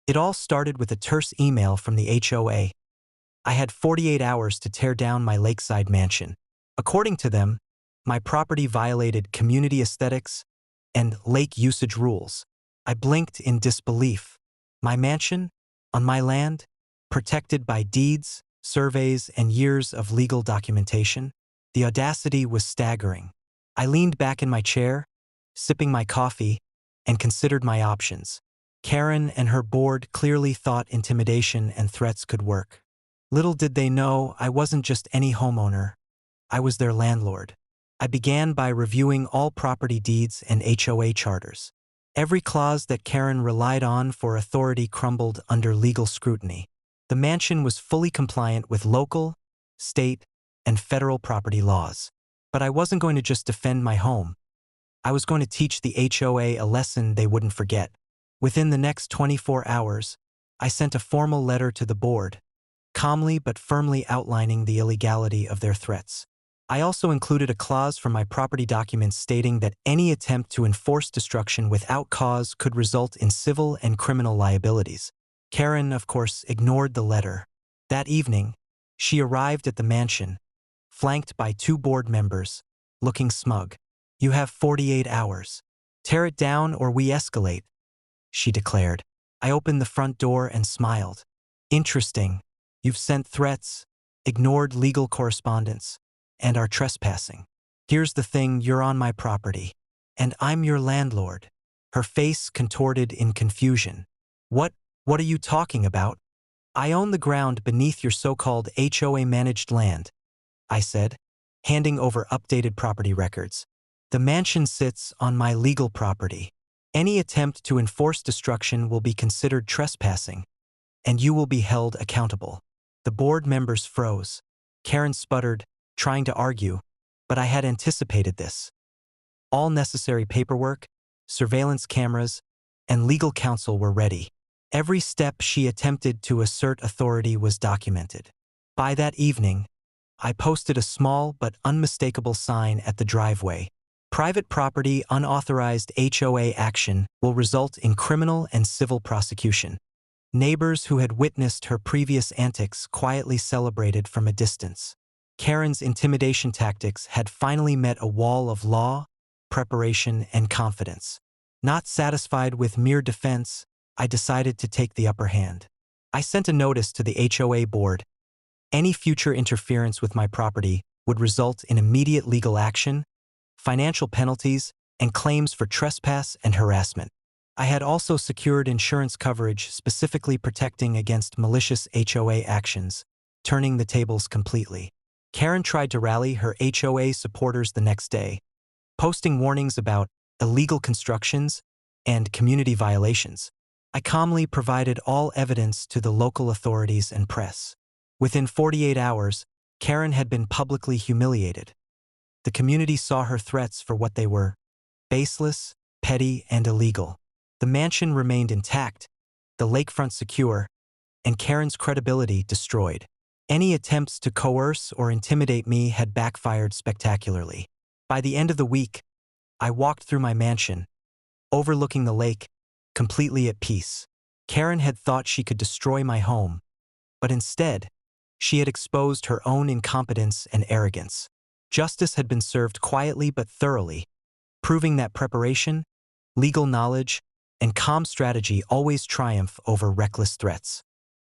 It all started with a terse email from the HOA. I had 48 hours to tear down my Lakeside mansion. According to them, my property violated community aesthetics and lake usage rules. I blinked in disbelief. My mansion, on my land, protected by deeds, surveys, and years of legal documentation. The audacity was staggering. I leaned back in my chair, sipping my coffee, and considered my options. Karen and her board clearly thought intimidation and threats could work. Little did they know I wasn't just any homeowner. I was their landlord. I began by reviewing all property deeds and HOA charters. Every clause that Karen relied on for authority crumbled under legal scrutiny. The mansion was fully compliant with local, state, and federal property laws. But I wasn't going to just defend my home. I was going to teach the HOA a lesson they wouldn't forget. Within the next 24 hours, I sent a formal letter to the board, calmly but firmly outlining the illegality of their threats. I also included a clause from my property documents stating that any attempt to enforce destruction without cause could result in civil and criminal liabilities. Karen, of course, ignored the letter. That evening, she arrived at the mansion, flanked by 2 board members, looking smug. "You have 48 hours. Tear it down or we escalate," she declared. I opened the front door and smiled. "Interesting. You've sent threats, ignored legal correspondence, and are trespassing. Here's the thing, you're on my property, and I'm your landlord." Her face contorted in confusion. What are you talking about? "I own the ground beneath your so-called HOA-managed land," I said, handing over updated property records. "The mansion sits on my legal property. Any attempt to enforce destruction will be considered trespassing, and you will be held accountable." The board members froze. Karen sputtered, trying to argue, but I had anticipated this. All necessary paperwork, surveillance cameras, and legal counsel were ready. Every step she attempted to assert authority was documented. By that evening, I posted a small but unmistakable sign at the driveway. "Private property unauthorized HOA action will result in criminal and civil prosecution." Neighbors who had witnessed her previous antics quietly celebrated from a distance. Karen's intimidation tactics had finally met a wall of law, preparation, and confidence. Not satisfied with mere defense, I decided to take the upper hand. I sent a notice to the HOA board. Any future interference with my property would result in immediate legal action, financial penalties, and claims for trespass and harassment. I had also secured insurance coverage specifically protecting against malicious HOA actions, turning the tables completely. Karen tried to rally her HOA supporters the next day, posting warnings about illegal constructions and community violations. I calmly provided all evidence to the local authorities and press. Within 48 hours, Karen had been publicly humiliated. The community saw her threats for what they were: baseless, petty, and illegal. The mansion remained intact, the lakefront secure, and Karen's credibility destroyed. Any attempts to coerce or intimidate me had backfired spectacularly. By the end of the week, I walked through my mansion, overlooking the lake, completely at peace. Karen had thought she could destroy my home, but instead, she had exposed her own incompetence and arrogance. Justice had been served quietly but thoroughly, proving that preparation, legal knowledge, and calm strategy always triumph over reckless threats.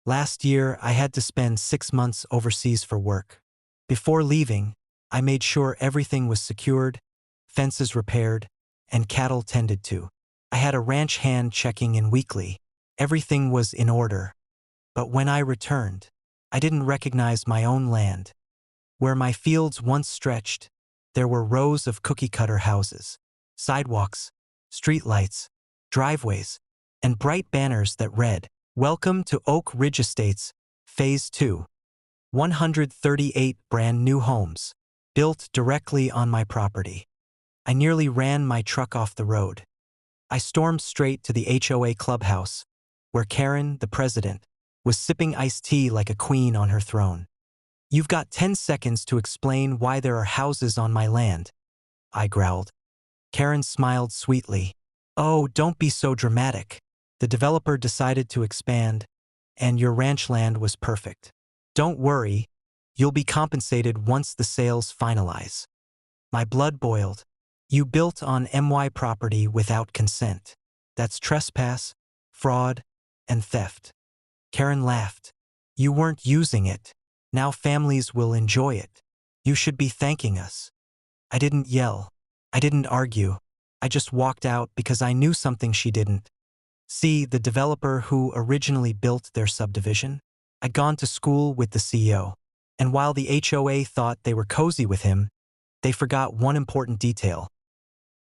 Last year, I had to spend 6 months overseas for work. Before leaving, I made sure everything was secured, fences repaired, and cattle tended to. I had a ranch hand checking in weekly. Everything was in order. But when I returned, I didn't recognize my own land. Where my fields once stretched, there were rows of cookie-cutter houses, sidewalks, streetlights, driveways, and bright banners that read, "Welcome to Oak Ridge Estates, Phase 2. 138 brand new homes, built directly on my property." I nearly ran my truck off the road. I stormed straight to the HOA clubhouse, where Karen, the president, was sipping iced tea like a queen on her throne. "You've got 10 seconds to explain why there are houses on my land," I growled. Karen smiled sweetly. "Oh, don't be so dramatic. The developer decided to expand, and your ranch land was perfect. Don't worry, you'll be compensated once the sales finalize. My blood boiled. You built on MY property without consent. That's trespass, fraud, and theft. Karen laughed. You weren't using it. Now families will enjoy it. You should be thanking us. I didn't yell. I didn't argue. I just walked out because I knew something she didn't. See, the developer who originally built their subdivision? I'd gone to school with the CEO, and while the HOA thought they were cozy with him, they forgot one important detail.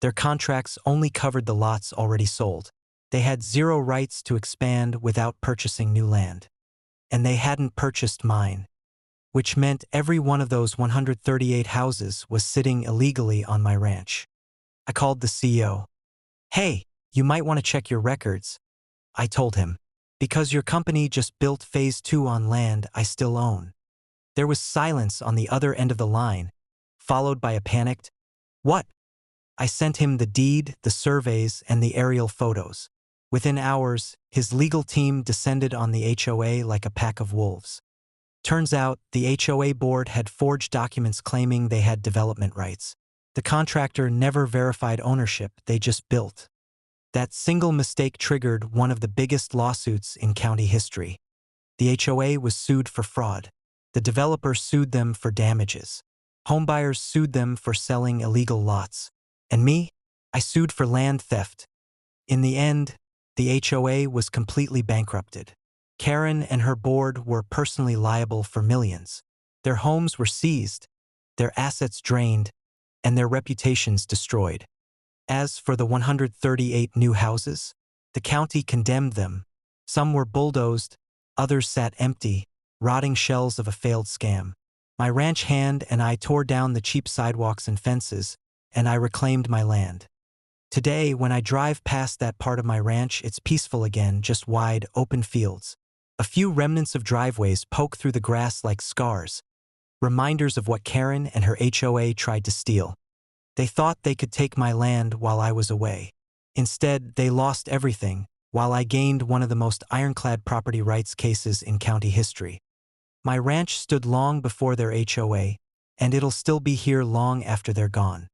Their contracts only covered the lots already sold. They had zero rights to expand without purchasing new land. And they hadn't purchased mine, which meant every one of those 138 houses was sitting illegally on my ranch. I called the CEO. Hey, you might want to check your records, I told him, because your company just built phase 2 on land I still own. There was silence on the other end of the line, followed by a panicked, "What?" I sent him the deed, the surveys, and the aerial photos. Within hours, his legal team descended on the HOA like a pack of wolves. Turns out, the HOA board had forged documents claiming they had development rights. The contractor never verified ownership, they just built. That single mistake triggered one of the biggest lawsuits in county history. The HOA was sued for fraud. The developer sued them for damages. Homebuyers sued them for selling illegal lots. And me? I sued for land theft. In the end, the HOA was completely bankrupted. Karen and her board were personally liable for millions. Their homes were seized, their assets drained, and their reputations destroyed. As for the 138 new houses, the county condemned them. Some were bulldozed, others sat empty, rotting shells of a failed scam. My ranch hand and I tore down the cheap sidewalks and fences, and I reclaimed my land. Today, when I drive past that part of my ranch, it's peaceful again, just wide, open fields. A few remnants of driveways poke through the grass like scars, reminders of what Karen and her HOA tried to steal. They thought they could take my land while I was away. Instead, they lost everything, while I gained one of the most ironclad property rights cases in county history. My ranch stood long before their HOA, and it'll still be here long after they're gone.